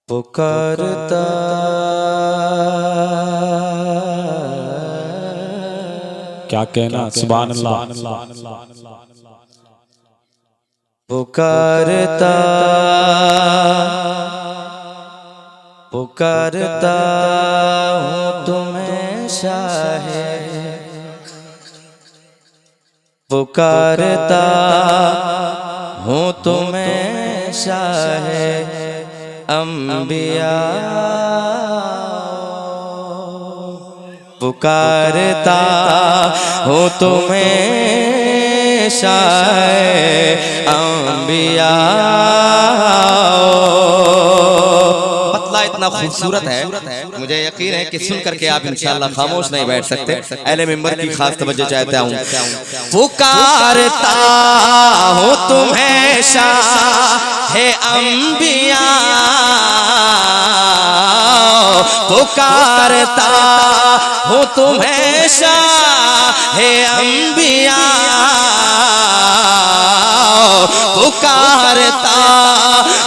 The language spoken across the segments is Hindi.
पुकारता क्या कहना, सुभान अल्लाह। पुकारता पुकारता हूँ तुम्हें शाहे, पुकारता हूँ तुम्हें शाहे अंबिया, पुकारता हूँ तुम्हें शाहे अंबिया। पतला इतना खूबसूरत है, मुझे यकीन है कि सुन करके आप इंशाअल्लाह खामोश नहीं बैठ सकते। अहले मिंबर की खास तवज्जो चाहता हूँ। पुकारता हूँ तुम्हें शाहे अंबिया, पुकारता हूँ तुम्हें शाहे अंबिया, पुकारता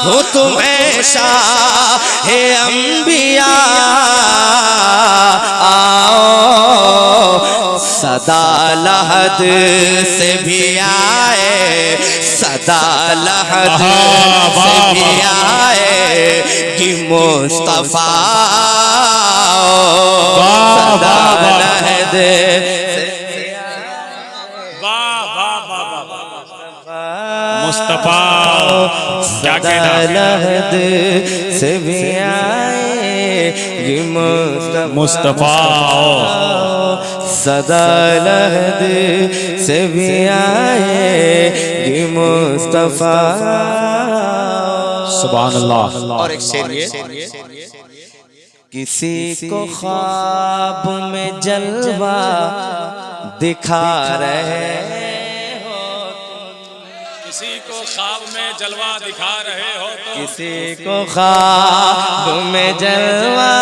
हूँ तुम्हें शाहे अंबिया। आओ सदा लहद से भी आए, सदा लहद से भी आए कि मुस्तफा, सदा लहद मुस्तफा, क्या सदा लहद से भी आए मुस्तफा, सदा लहद से भी आए मुस्तफा। सुभान अल्लाह। और एक शेर ये, किसी को ख्वाब में जलवा दिखा रहे, किसी को ख्वाब में जलवा दिखा रहे हो तो, किसी को ख्वाब में जलवा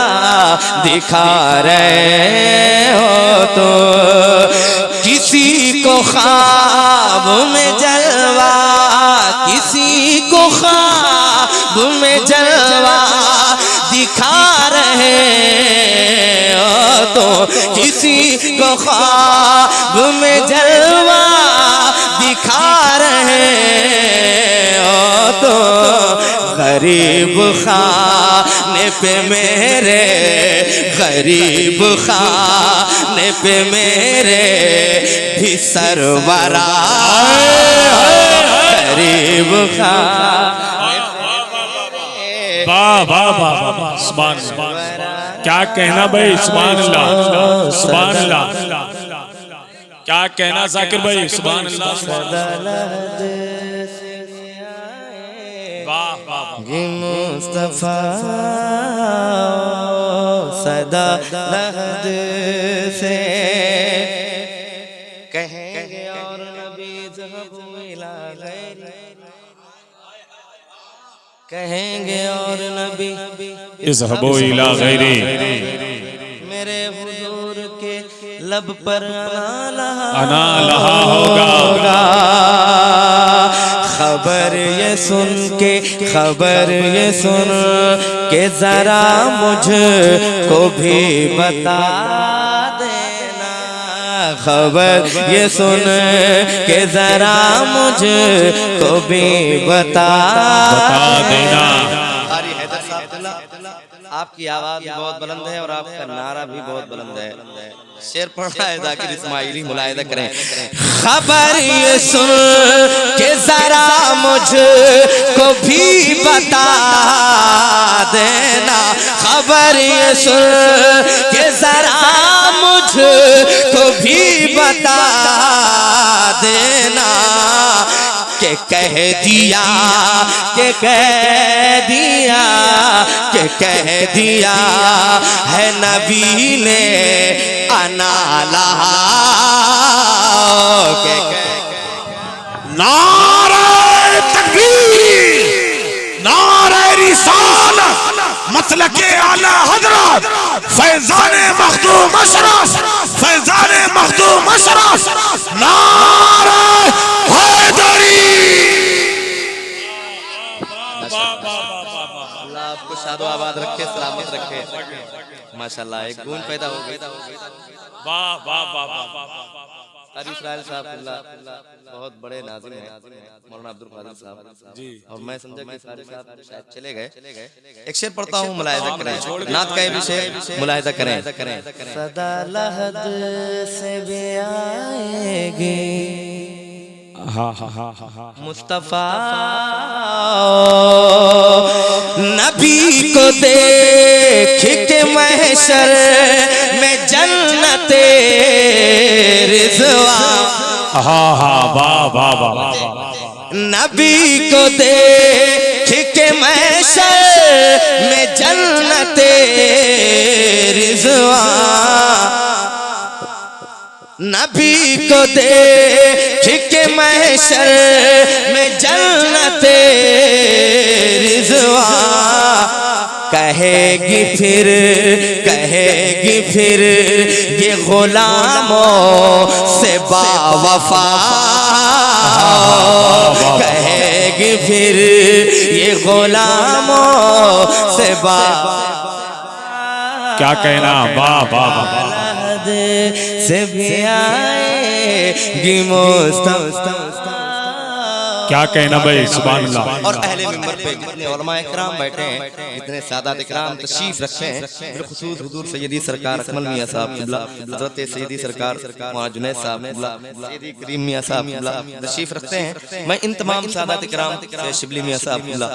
दिखा रहे हो तो, किसी को ख्वाब में जलवा, किसी को ख्वाब में जलवा दिखा रहे हो तो, किसी को ख्वाब में जलवा दिखा रहे हो तो, गरीब खाने पे मेरे, गरीब खाने पे मेरे भी सरवरा, गरीब खाने वाह वाह वाह, सुभान अल्लाह। क्या कहना भाई, सुभान अल्लाह, सुभान अल्लाह। क्या कहना जाकिर भाई, सुभान अल्लाह। वाह वाह मुस्तफा सदा लहद से कहेंगे और नबी ज़हबू इला गैरी, कहेंगे और नबी इज़हबू इला गैरी, मेरे हुजूर के लब पर अना लहा होगा। खबर ये सुन के, खबर ये सुन के जरा मुझको भी बता देना, खबर ये सुन के जरा मुझको भी बता देना। आपकी आवाज बहुत बुलंद है और आपका नारा भी बहुत बुलंद है। शेर पढ़ना है जाकिर इस्माइली, मुलाहिदा करें। खबर ये सुन के जरा मुझको भी बता देना, खबर ये सुन के जरा मुझको भी बता देना, के कह दिया, के कह दिया, के कह दिया है नबी ने अना लहा, के नारे तकबीर, नारे रिसालत, मतलके आला हजरत, फैज़ाने मखदूम अशरफ, फैज़ाने मखदूम अशरफ, नारे हैदरी। अल्लाह आपको शादो आबाद रखे, सलामत रखे। माशाल्लाह एक गूंज पैदा हो गई। वाह वाह वाह वाह। कारी इस्राइल साहब बहुत बड़े नाज़िम हैं, मौलाना अब्दुल कादिर साहब जी। और मैं समझा कि कारी साहब शायद चले गए। एक शेर पढ़ता हूँ, मुलाहिजा करें। नात का ये भी शेर मुलाहिजा करें। सदा लहद से भी आएगी मुस्तफा नबी को देख के महशर में जन्नते रिज़वा। वाह वाह वाह। नबी को देख के महशर में जन्नते रिज़वा। नबी को देख के महशर में जन्नते रिज़वा। कहेगी फिर ये गुलामों से बावफा। कहेगी फिर ये गुलामों से क्या कहना। वाह वाह वाह। से भी आएगी मुस्तफा। क्या कहना भाई, सुभान अल्लाह। और अहले मिंबर पे जितने उलमा इकराम बैठे हैं, जितने सादात इकराम तशरीफ रखे हैं, बिलखुसूस हुजूर सैयदी सरकार अकमल मियां साहब किबला, हजरत सैयदी सरकार मौलाना जुनैद साहब किबला, सैयदी करीम मियां साहब किबला तशरीफ रखते हैं। मैं इन तमाम सादात इकराम से शिबली मियां साहब किबला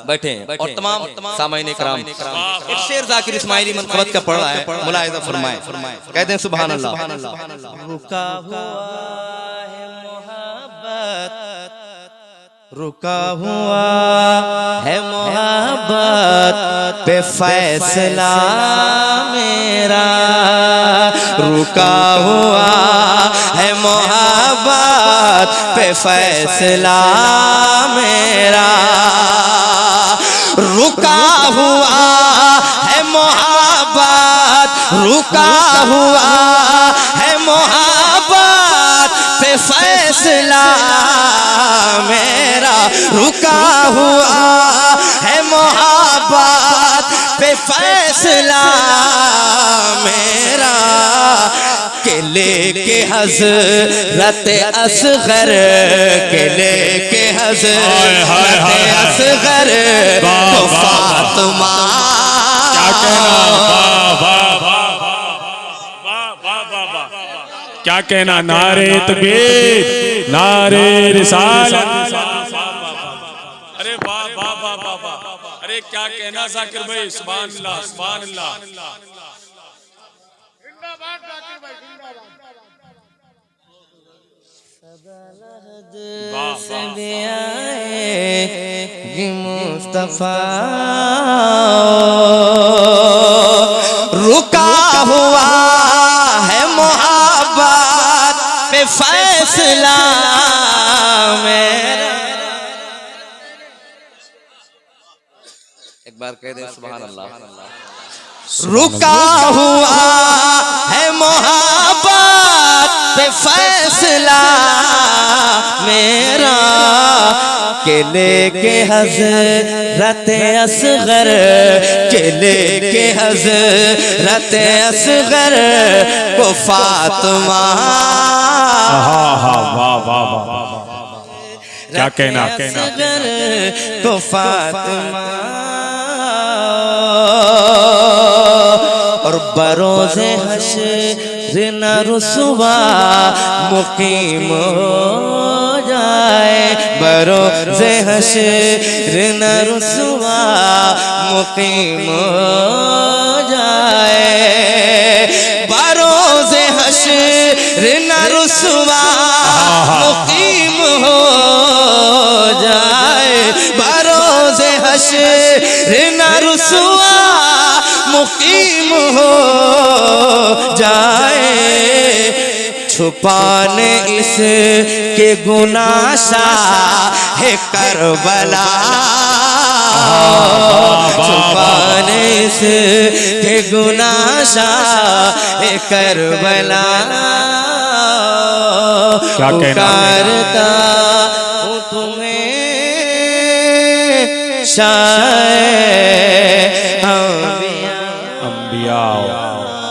बैठे हैं और तमाम सामाईन इकराम। एक शेर जाकिर इस्माइली मनक़बत का पढ़ रहा है, मुलाहिजा फरमाएं। कहते हैं सुभान अल्लाह। रुका हुआ है मोहब्बत, रुका हुआ है मोहब्बत पे फैसला मेरा। रुका हुआ है मोहब्बत पे फैसला मेरा। रुका हुआ है मोहब्बत, रुका हुआ है मोहब्बत पे फैसला मेरा। रुका हुआ है मोहब्बत पे फैसला मेरा। के लेके हज़रत असग़र, के लेके हज़रत असग़र को फातिमा। क्या कहना। क्या कहना। नारे तकबीर, नारे रिसालत। अरे वाह वाह वाह वाह वाह। अरे क्या कहना जाकिर भाई, सुभान अल्लाह सुभान अल्लाह। से भी आएगी मुस्तफा। रुका हुआ है मोहब्बत पे फैसला मेरा। एक बार कह दे सुभान अल्लाह। रुका हुआ है मोहब्बत पे फैसला मेरा। के लेके हज़रत असग़र, के लेके हज़रत असग़र को फातिमा। वाह वाह वाह। क्या कहना। असग़र को फातिमा। और बरोज़े हश्र न रुसवा मुक़ीम हो जाए। बरोज़े हश्र न रुसवा मुक़ीम हो जाए। बरोज़े हश्र न रुसवा मुक़ीम हो जाए। बरोज़े हश्र न रुसवा मुक़ीम हो जाए। छुपाने इसके गुनाशा है करबला। छुपाने इसके गुनाशा है करबला। क्या पुकारता हूँ तुम्हें शायद आओ